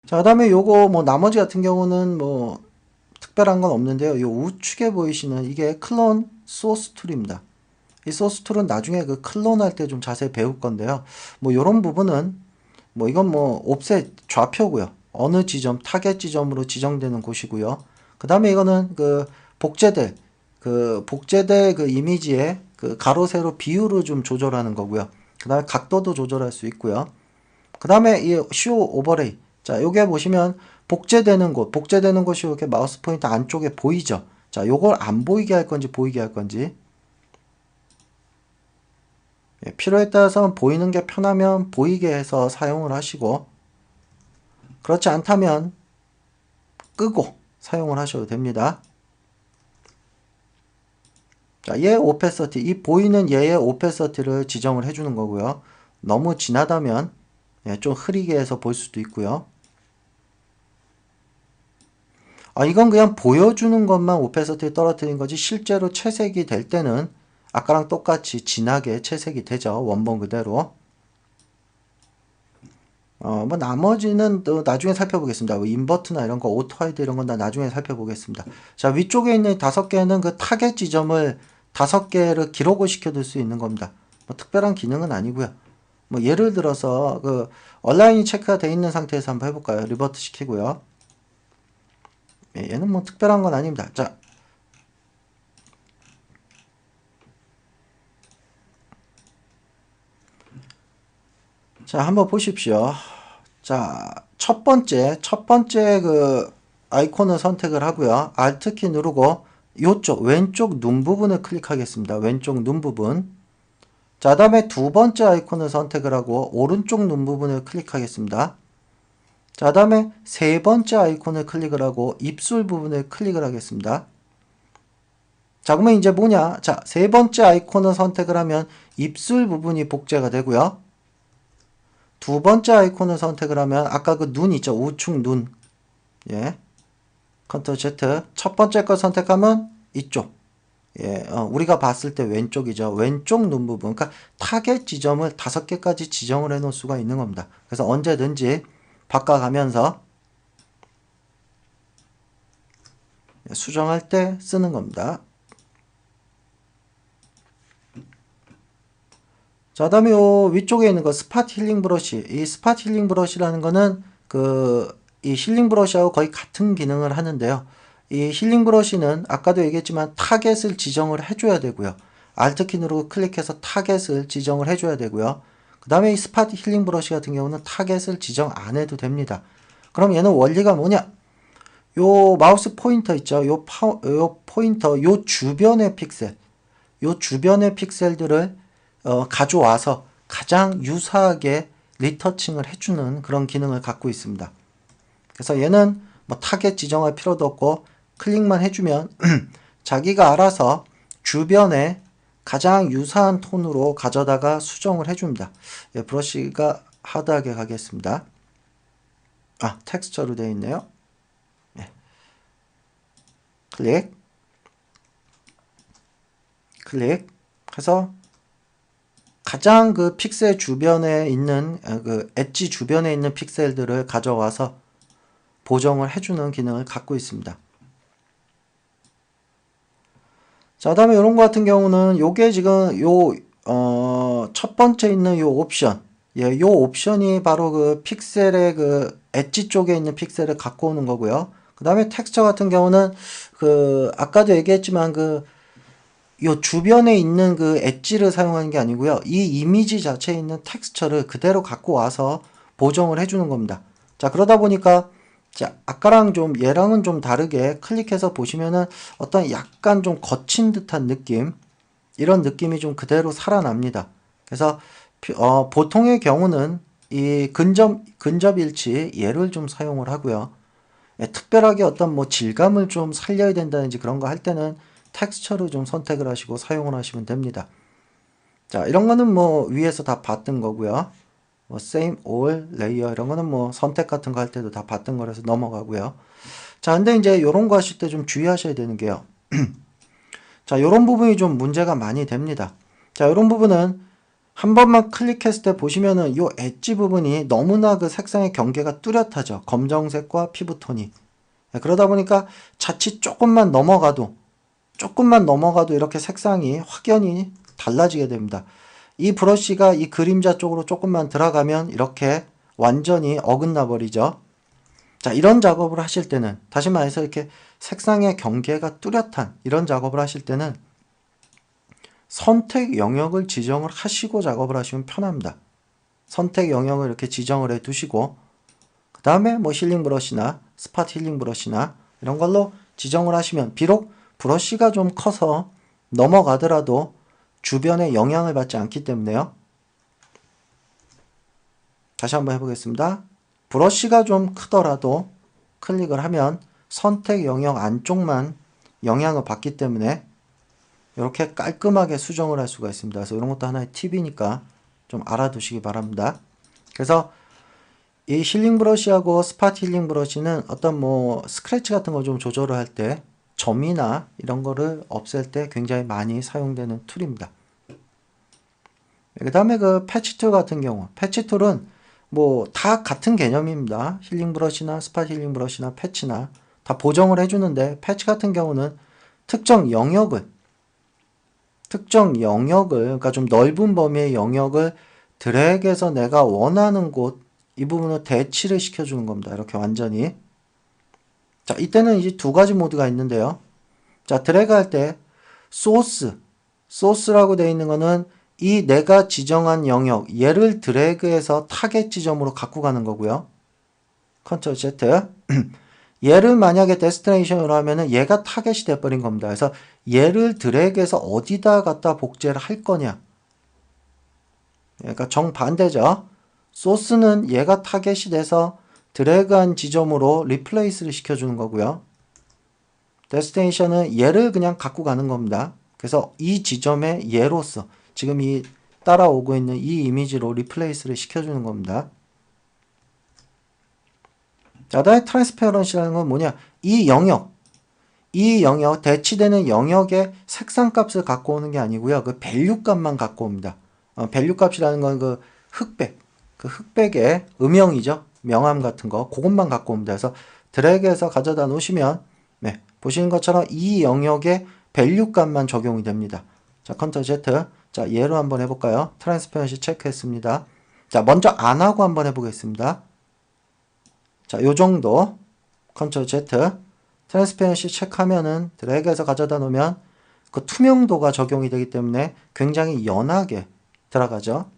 자, 그다음에 요거 뭐 나머지 같은 경우는 뭐 특별한 건 없는데요. 요 우측에 보이시는 이게 클론 소스 툴입니다. 이 소스 툴은 나중에 그 클론 할 때 좀 자세히 배울 건데요. 뭐 요런 부분은 뭐 이건 뭐 옵셋 좌표고요. 어느 지점, 타겟 지점으로 지정되는 곳이고요. 그 다음에 이거는 그 복제될 그 이미지의 그 가로 세로 비율을 좀 조절하는 거고요. 그 다음에 각도도 조절할 수 있고요. 그 다음에 이 쇼 오버레이. 자, 요게 보시면 복제되는 곳이 이렇게 마우스 포인터 안쪽에 보이죠? 자, 요걸 안 보이게 할 건지 보이게 할 건지. 예, 필요에 따라서 보이는 게 편하면 보이게 해서 사용을 하시고, 그렇지 않다면 끄고 사용을 하셔도 됩니다. 자, 얘 오페서티, 이 보이는 얘의 오페서티를 지정을 해주는 거고요. 너무 진하다면 예, 좀 흐리게 해서 볼 수도 있고요. 이건 그냥 보여주는 것만 오페서티 떨어뜨린 거지 실제로 채색이 될 때는 아까랑 똑같이 진하게 채색이 되죠. 원본 그대로. 뭐 나머지는 또 나중에 살펴보겠습니다. 뭐 인버트나 이런 거, 오토하이드 이런 건 다 나중에 살펴보겠습니다. 자, 위쪽에 있는 5개는 그 타겟 지점을 5개를 기록을 시켜둘 수 있는 겁니다. 뭐 특별한 기능은 아니고요. 뭐 예를 들어서 그 얼라인이 체크가 되어 있는 상태에서 한번 해볼까요? 리버트 시키고요. 예, 얘는 뭐 특별한 건 아닙니다. 자, 한번 보십시오. 자, 첫 번째 그 아이콘을 선택을 하고요. Alt키 누르고 요쪽 왼쪽 눈 부분을 클릭하겠습니다. 왼쪽 눈 부분. 자, 다음에 두 번째 아이콘을 선택을 하고 오른쪽 눈 부분을 클릭하겠습니다. 자, 다음에 세 번째 아이콘을 클릭을 하고 입술 부분을 클릭을 하겠습니다. 자, 그러면 이제 뭐냐? 자, 세 번째 아이콘을 선택을 하면 입술 부분이 복제가 되고요. 두 번째 아이콘을 선택을 하면 아까 그 눈 있죠? 우측 눈. 예. 컨트롤 Z. 첫 번째 거 선택하면 이쪽. 예. 우리가 봤을 때 왼쪽이죠. 왼쪽 눈 부분. 그러니까 타겟 지점을 5개까지 지정을 해 놓을 수가 있는 겁니다. 그래서 언제든지 바꿔가면서 수정할 때 쓰는 겁니다. 자, 다음에 요 위쪽에 있는 거 스팟 힐링 브러쉬. 이 스팟 힐링 브러쉬라는 거는 이 힐링 브러쉬하고 거의 같은 기능을 하는데요. 이 힐링 브러쉬는 아까도 얘기했지만 타겟을 지정을 해줘야 되고요. Alt키 누르고 클릭해서 타겟을 지정을 해줘야 되고요. 그 다음에 이 스팟 힐링 브러쉬 같은 경우는 타겟을 지정 안 해도 됩니다. 그럼 얘는 원리가 뭐냐? 요 마우스 포인터 있죠? 요 포인터, 요 주변의 픽셀들을 가져와서 가장 유사하게 리터칭을 해주는 그런 기능을 갖고 있습니다. 그래서 얘는 뭐 타겟 지정할 필요도 없고 클릭만 해주면 자기가 알아서 주변에 가장 유사한 톤으로 가져다가 수정을 해줍니다. 예, 브러쉬가 하드하게 가겠습니다. 텍스처로 되어 있네요. 예. 클릭 해서 가장 그 픽셀 주변에 있는 그 엣지 주변에 있는 픽셀들을 가져와서 보정을 해주는 기능을 갖고 있습니다. 자, 다음에 이런 거 같은 경우는 요게 지금 첫 번째 있는 요 옵션. 예, 요 옵션이 바로 그 픽셀의 그 엣지 쪽에 있는 픽셀을 갖고 오는 거고요. 그 다음에 텍스처 같은 경우는 아까도 얘기했지만 요 주변에 있는 그 엣지를 사용하는 게 아니고요. 이 이미지 자체에 있는 텍스처를 그대로 갖고 와서 보정을 해주는 겁니다. 자, 그러다 보니까 자, 아까랑 얘랑은 좀 다르게 클릭해서 보시면은 어떤 약간 좀 거친 듯한 느낌, 이런 느낌이 좀 그대로 살아납니다. 그래서 보통의 경우는 이 근접 일치 얘를 좀 사용을 하고요. 예, 특별하게 어떤 뭐 질감을 좀 살려야 된다든지 그런 거 할 때는 텍스처를 좀 선택을 하시고 사용을 하시면 됩니다. 자, 이런 거는 뭐 위에서 다 봤던 거고요. 뭐 same, all, layer 이런 거는 뭐 선택 같은 거 할 때도 다 봤던 거라서 넘어가고요. 자, 근데 이제 이런 거 하실 때 좀 주의하셔야 되는 게요. 자, 이런 부분이 좀 문제가 많이 됩니다. 자, 이런 부분은 한 번만 클릭했을 때 보시면은 요 엣지 부분이 너무나 그 색상의 경계가 뚜렷하죠. 검정색과 피부톤이. 그러다 보니까 자칫 조금만 넘어가도 이렇게 색상이 확연히 달라지게 됩니다. 이 브러쉬가 이 그림자 쪽으로 조금만 들어가면 이렇게 완전히 어긋나 버리죠. 자, 이런 작업을 하실 때는, 다시 말해서 이렇게 색상의 경계가 뚜렷한 이런 작업을 하실 때는 선택 영역을 지정을 하시고 작업을 하시면 편합니다. 선택 영역을 이렇게 지정을 해 두시고, 그 다음에 뭐 힐링 브러쉬나 스팟 힐링 브러쉬나 이런 걸로 지정을 하시면, 비록 브러쉬가 좀 커서 넘어가더라도 주변에 영향을 받지 않기 때문에요. 다시 한번 해보겠습니다. 브러쉬가 좀 크더라도 클릭을 하면 선택 영역 안쪽만 영향을 받기 때문에 이렇게 깔끔하게 수정을 할 수가 있습니다. 그래서 이런 것도 하나의 팁이니까 좀 알아두시기 바랍니다. 그래서 이 힐링 브러쉬하고 스팟 힐링 브러쉬는 어떤 뭐 스크래치 같은 거 좀 조절을 할 때, 점이나 이런 거를 없앨 때 굉장히 많이 사용되는 툴입니다. 그 다음에 그 패치 툴 같은 경우, 패치 툴은 뭐 다 같은 개념입니다. 힐링 브러쉬나 스팟 힐링 브러쉬나 패치나 다 보정을 해주는데, 패치 같은 경우는 특정 영역을, 그러니까 좀 넓은 범위의 영역을 드래그해서 내가 원하는 곳, 이 부분을 대치를 시켜주는 겁니다. 이렇게 완전히. 자, 이때는 이제 두 가지 모드가 있는데요. 자, 드래그 할 때 소스라고 되어 있는 거는 이 내가 지정한 영역, 얘를 드래그해서 타겟 지점으로 갖고 가는 거고요. 컨트롤 Z. 얘를 만약에 데스티네이션으로 하면은 얘가 타겟이 돼버린 겁니다. 그래서 얘를 드래그해서 어디다 갖다 복제를 할 거냐. 그러니까 정반대죠. 소스는 얘가 타겟이 돼서 드래그한 지점으로 리플레이스를 시켜주는 거고요. 데스티네이션은 얘를 그냥 갖고 가는 겁니다. 그래서 이 지점에 얘로서 지금 이 따라오고 있는 이 이미지로 리플레이스를 시켜주는 겁니다. 자, 다음에 트랜스페런시라는 건 뭐냐? 이 영역, 대치되는 영역의 색상 값을 갖고 오는 게 아니고요. 그 밸류 값만 갖고 옵니다. 밸류 값이라는 건 그 흑백의 음영이죠. 명암 같은 거, 그것만 갖고 옵니다. 그래서 드래그해서 가져다 놓으시면, 네, 보시는 것처럼 이 영역의 밸류 값만 적용이 됩니다. 자, 컨트롤 Z. 자, 얘로 한번 해볼까요? 트랜스페런시 체크했습니다. 자, 먼저 안 하고 한번 해보겠습니다. 자, 요 정도. 컨트롤 Z. 트랜스페런시 체크하면은 드래그해서 가져다 놓으면 그 투명도가 적용이 되기 때문에 굉장히 연하게 들어가죠.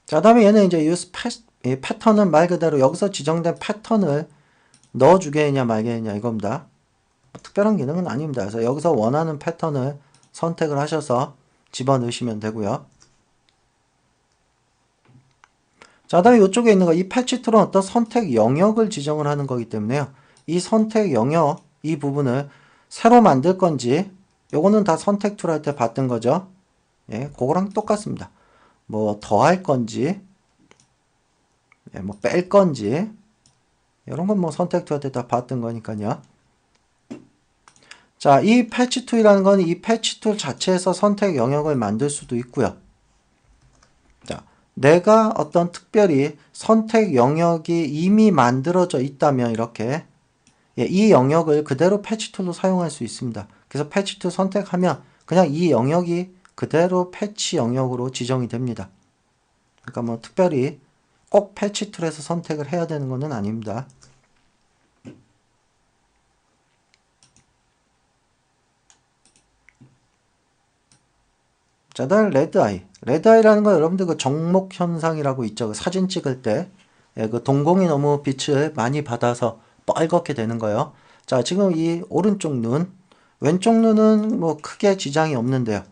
자, 다음에 얘는 이제 이 패턴은 말 그대로 여기서 지정된 패턴을 넣어주겠냐 말겠냐 이겁니다. 특별한 기능은 아닙니다. 그래서 여기서 원하는 패턴을 선택을 하셔서 집어넣으시면 되고요. 자, 다음에 이쪽에 있는 거, 이 패치 툴은 어떤 선택 영역을 지정을 하는 거기 때문에요. 이 선택 영역, 이 부분을 새로 만들 건지, 요거는 다 선택 툴 할 때 봤던 거죠. 예, 그거랑 똑같습니다. 뭐 더할 건지, 예, 뭐 뺄 건지, 이런 건 뭐 선택 툴 할 때 다 봤던 거니까요. 자, 이 패치 툴이라는 건 이 패치 툴 자체에서 선택 영역을 만들 수도 있고요. 자, 내가 어떤 특별히 선택 영역이 이미 만들어져 있다면 이렇게, 예, 이 영역을 그대로 패치 툴로 사용할 수 있습니다. 그래서 패치 툴 선택하면 그냥 이 영역이 그대로 패치 영역으로 지정이 됩니다. 그러니까 뭐 특별히 꼭 패치 툴에서 선택을 해야 되는 것은 아닙니다. 자, 다음 레드아이. 레드아이라는 건 여러분들 그 정목 현상이라고 있죠. 그 사진 찍을 때, 예, 그 동공이 너무 빛을 많이 받아서 빨갛게 되는 거예요. 자, 지금 이 오른쪽 눈, 왼쪽 눈은 뭐 크게 지장이 없는데요.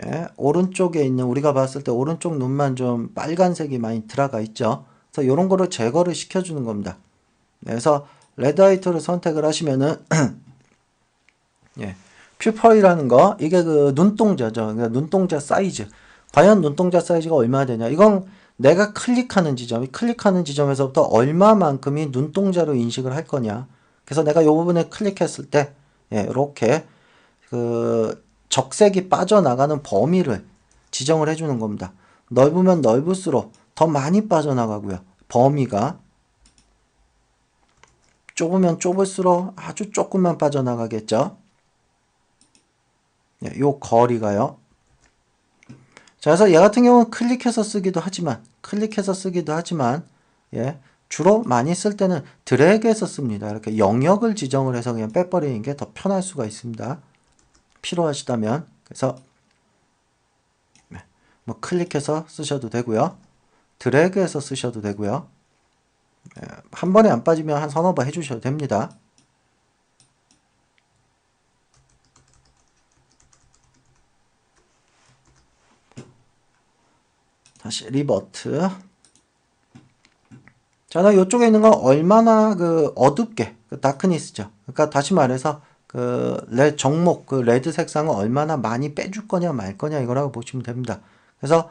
예, 오른쪽에 있는, 우리가 봤을 때 오른쪽 눈만 좀 빨간색이 많이 들어가 있죠. 그래서 이런 거를 제거를 시켜주는 겁니다. 그래서 레드아이 툴을 선택을 하시면은 예, 퓨펄이라는 거, 이게 그 눈동자죠. 그러니까 눈동자 사이즈. 과연 눈동자 사이즈가 얼마나 되냐. 이건 내가 클릭하는 지점, 클릭하는 지점에서부터 얼마만큼이 눈동자로 인식을 할 거냐. 그래서 내가 이 부분에 클릭했을 때, 예, 이렇게 그 적색이 빠져나가는 범위를 지정을 해주는 겁니다. 넓으면 넓을수록 더 많이 빠져나가고요. 범위가 좁으면 좁을수록 아주 조금만 빠져나가겠죠. 요 거리가요. 자, 그래서 얘 같은 경우는 클릭해서 쓰기도 하지만, 예, 주로 많이 쓸 때는 드래그해서 씁니다. 이렇게 영역을 지정을 해서 그냥 빼버리는 게 더 편할 수가 있습니다. 필요하시다면. 그래서, 뭐 클릭해서 쓰셔도 되고요. 드래그해서 쓰셔도 되고요. 한 번에 안 빠지면 한 서너 번 해주셔도 됩니다. 다시 리버트. 자, 나 이쪽에 있는 건 얼마나 그 어둡게, 그 다크니스죠. 그러니까 다시 말해서 정목, 그 레드 색상을 얼마나 많이 빼줄 거냐 말 거냐 이거라고 보시면 됩니다. 그래서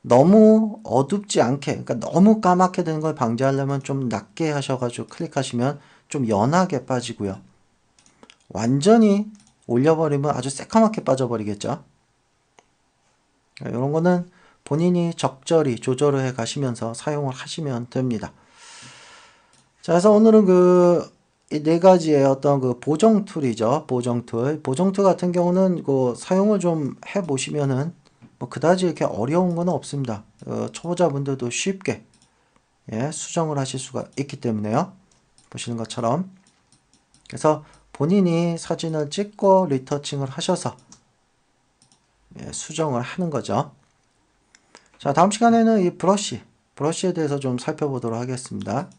너무 어둡지 않게, 그러니까 너무 까맣게 되는 걸 방지하려면 좀 낮게 하셔가지고 클릭하시면 좀 연하게 빠지고요. 완전히 올려버리면 아주 새까맣게 빠져버리겠죠. 이런 거는 본인이 적절히 조절을 해 가시면서 사용을 하시면 됩니다. 자, 그래서 오늘은 이 네 가지의 어떤 그 보정 툴이죠. 보정 툴 같은 경우는 사용을 좀 해 보시면은 뭐 그다지 이렇게 어려운 건 없습니다. 초보자분들도 쉽게 수정을 하실 수가 있기 때문에요. 보시는 것처럼. 그래서 본인이 사진을 찍고 리터칭을 하셔서 수정을 하는 거죠. 자, 다음 시간에는 이 브러쉬에 대해서 좀 살펴보도록 하겠습니다.